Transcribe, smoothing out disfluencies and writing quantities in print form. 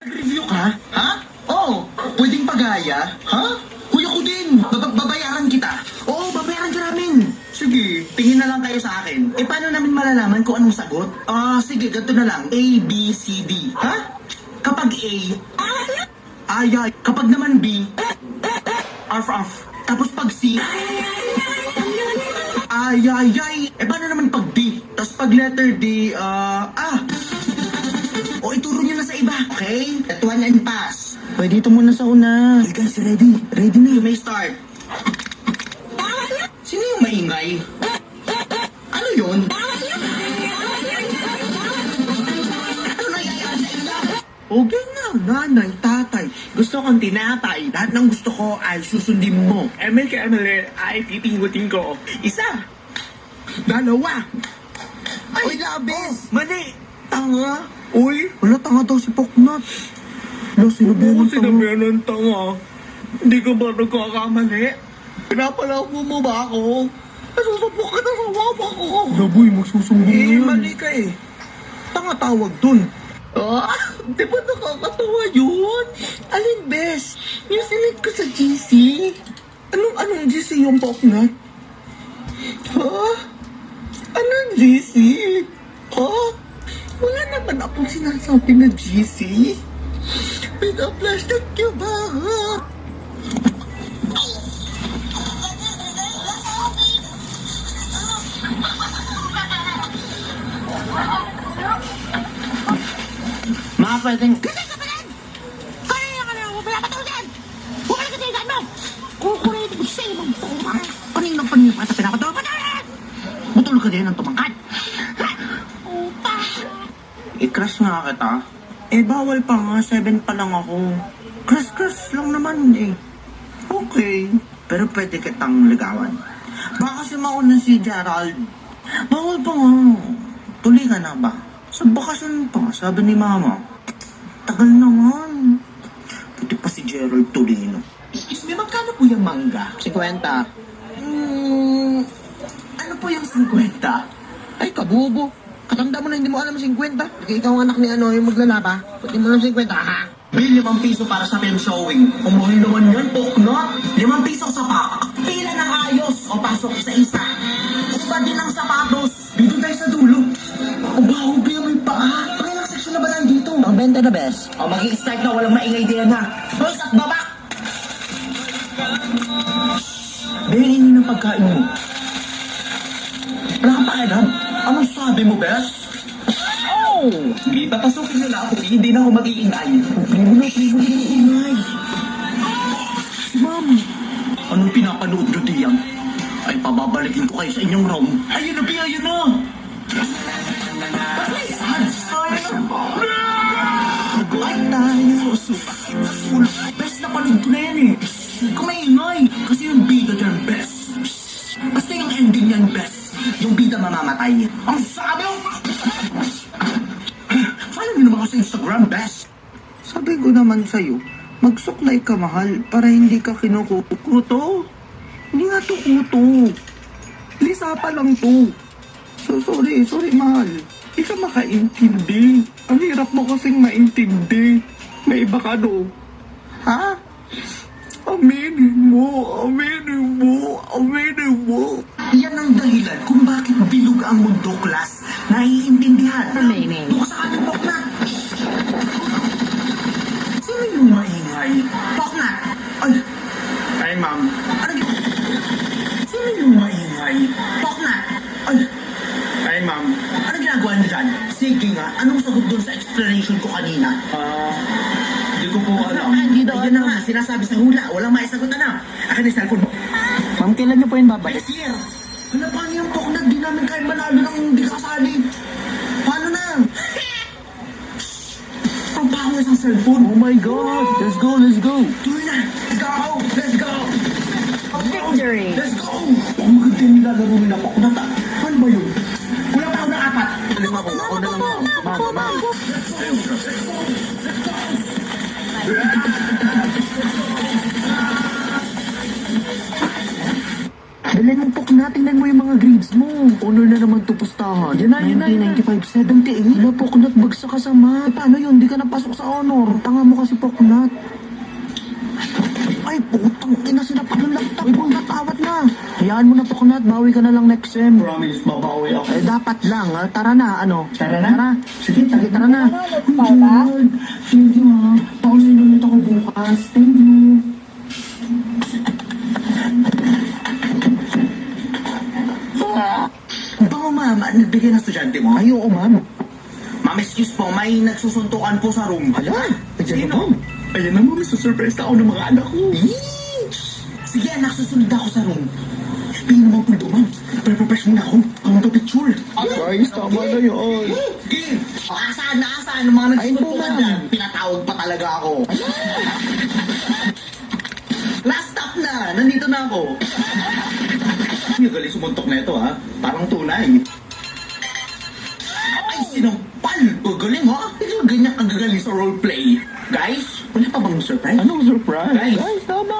Review ka? Ha? Oo. Pwedeng pagaya? Ha? Kuya ko din. Babayaran kita. Oo, babayaran ka namin. Sige, tingin na lang kayo sa akin. Eh, paano namin malalaman kung anong sagot? Sige, ganito na lang. A, B, C, D. Ha? Kapag A, ay. Kapag naman B, arf. Tapos pag C, ay. Eh, paano naman pag D? Tapos pag letter D, O, ituro nyo na sa iba. Okay? That one and pass. Pwede ito muna sa una. Okay guys, ready? Ready na. You may start. Sino yung maingay? Ano yun? Ano nangyayari sa inyo? Okay na, nanay, tatay. Gusto kong tinapay. Lahat ng gusto ko ay susundin mo. Emil ka Emil, ay titingutin ko. Isa. Dalawa. Ay, labis. Mali. Tanga. Uy, Wala, tanga daw si Poknot. Wala, sinabihan buko ng tanga. sinabihan ng tanga. Hindi ka ba nagkakamali? Pinapalabo mo ba ako? Nasusubok ka na sa mama ko. Naboy, magsusumbong na yan. Mali ka eh. Tanga tawag dun. Di ba nakakatawa yun? Alin, bes? Yung sinit ko sa GC. Anong GC yung Poknot? Anong GC? Wala naman akong sinasabi na GC. Pinaplastic niyo ba? Mga pwedeng... Kasi kapatid! Kanina ka lang, wala ka tawag yan! Huwag ka kasi mo! Kukulit ko sa'yo mong pumang! Kanina pa niyo pata pinakatawa pa natin! Butol ka din ng tumangkat. Upa! I-crush nga kita. Bawal pa nga. 7 pa lang ako. Crush lang naman eh. Okay. Pero pwede kitang ligawan. Baka kasi mauna si Gerald. Bawal pa nga. Tuli ka na ba? Sa bakasyon pa, sabi ni Mama. Tagal naman. Puti pa si Gerald Tolino. Excuse me, magkano po yung mangga? 50. Ano po yung 50? Ay, kabubo. Katanda mo na hindi mo alam 50. Ikaw ang anak ni yung maglalaba. Puti mo lang 50, ha? Bill, 5 piso para sa film showing. Umuhil naman yan, Poknot. 5 piso sa pak. Pila ng ayos o pasok isa-isa. Iba din ang sapatos. Dito tayo sa dulo. O baho, Bill, may paa. Pakilang section na ba nandito? Ang benta na, bes. O, mag-i-start na. Walang maingay din na. Boys, at baba! Behingin ng pagkain mo. Wala kang pakialam. Anong sabi mo, bes? Oh! Hindi papasukin nila ako. Hindi na ako mag-iingay. Primo na ingay. Si Ma'am. Anong pinapanood nyo diyan? Ay, pababalikin ko kayo sa inyong room. Ayun na, Bi, ayun na! Ay, ads! Ay, tayo! Full best na panood ko na yan eh. Kung maingay, kasi yung bida dyan, best. Basta yung ending yan, best. Yung bida mamamatay. Ang sabi mo! Follow nyo naman ako sa Instagram, best. Sabi ko naman sa'yo, magsuklay ka, mahal, para hindi ka kinukuto. Hindi nga to kuto. Lisa pa lang to. So, sorry, mahal. Hindi ka makaintindi. Ang hirap mo kasing maintindi. May iba ka do. Ha? Aminin mo. Yan ang dahilan kung bakit bilog ang mundo, class. Naiintindihan. Aminin. Doon ka sa ating Poknat. Sino yung maingay? Poknat. Ay, ma'am. Sino yung maingay? Poknat. Ay, ma'am. Ano ginagawa niyo dyan? Sige nga, anong sagot doon sa explanation ko kanina? Hindi ko po alam. Ayun na nga, sinasabi sa hula. Walang maisagot na. Akin yung cellphone mo. Ma'am, kailan niyo po yung babalik? Next year. Wala pa yung Poknat. Di namin kayo manalo ng hindi kasali. Paano na? Ang baho isang cellphone. Oh my God. Let's go. Tuloy na. Let's go. Victory! Let's go! Ang maganda yung nilalaro nila Poknat. Ano ba yun? Kulang pa ako ng 4. Alam ako na lang ako. Ma'am. Dali ng Poknat, tingnan mo yung mga grades mo. Honor na naman to pustahan? Yan na, 1995, 78. Wala, Poknat, bagsak ka sa math. Paano yun? Di ka napasok sa honor. Tanga mo kasi, Poknat. Ay, putang ina, sinapak ng laptop. Uy, Poknat, awat na. Hayaan mo na, Poknat. Bawi ka na lang next sem. Promise, babawi ako. Eh, dapat lang. Tara na, ano? Tara na? Tara. Sige, tara na. Para? Thank you, ha. Pausin ulit ako bukas. Thank you. Baka ma'am, nagbigay na estudyante mo? Ay, oo, ma'am. Ma'am, excuse po, may nagsusuntukan po sa room. Hala, nandiyan Sino? ba? Ayan na, ma'am, susurprise na ako ng mga anak ko. Sige, anak, susunod ako sa room. Pingin naman po ma'am. Pre-prepare muna ako. Ang picture. Guys, tama na yun. Game! Asaan na, asaan? Ang mga Ayun po, nagsusuntukan ma'am. dyan. Pinatawag pa talaga ako. Last stop na! Nandito na ako. Yung galing sumuntok na ito, ha? Parang tunay. Ay, sinampal! Galing, ha? Ito ganyan kagagaling sa roleplay. Guys, wala pa bang surprise? Anong surprise? Guys. Guys, tama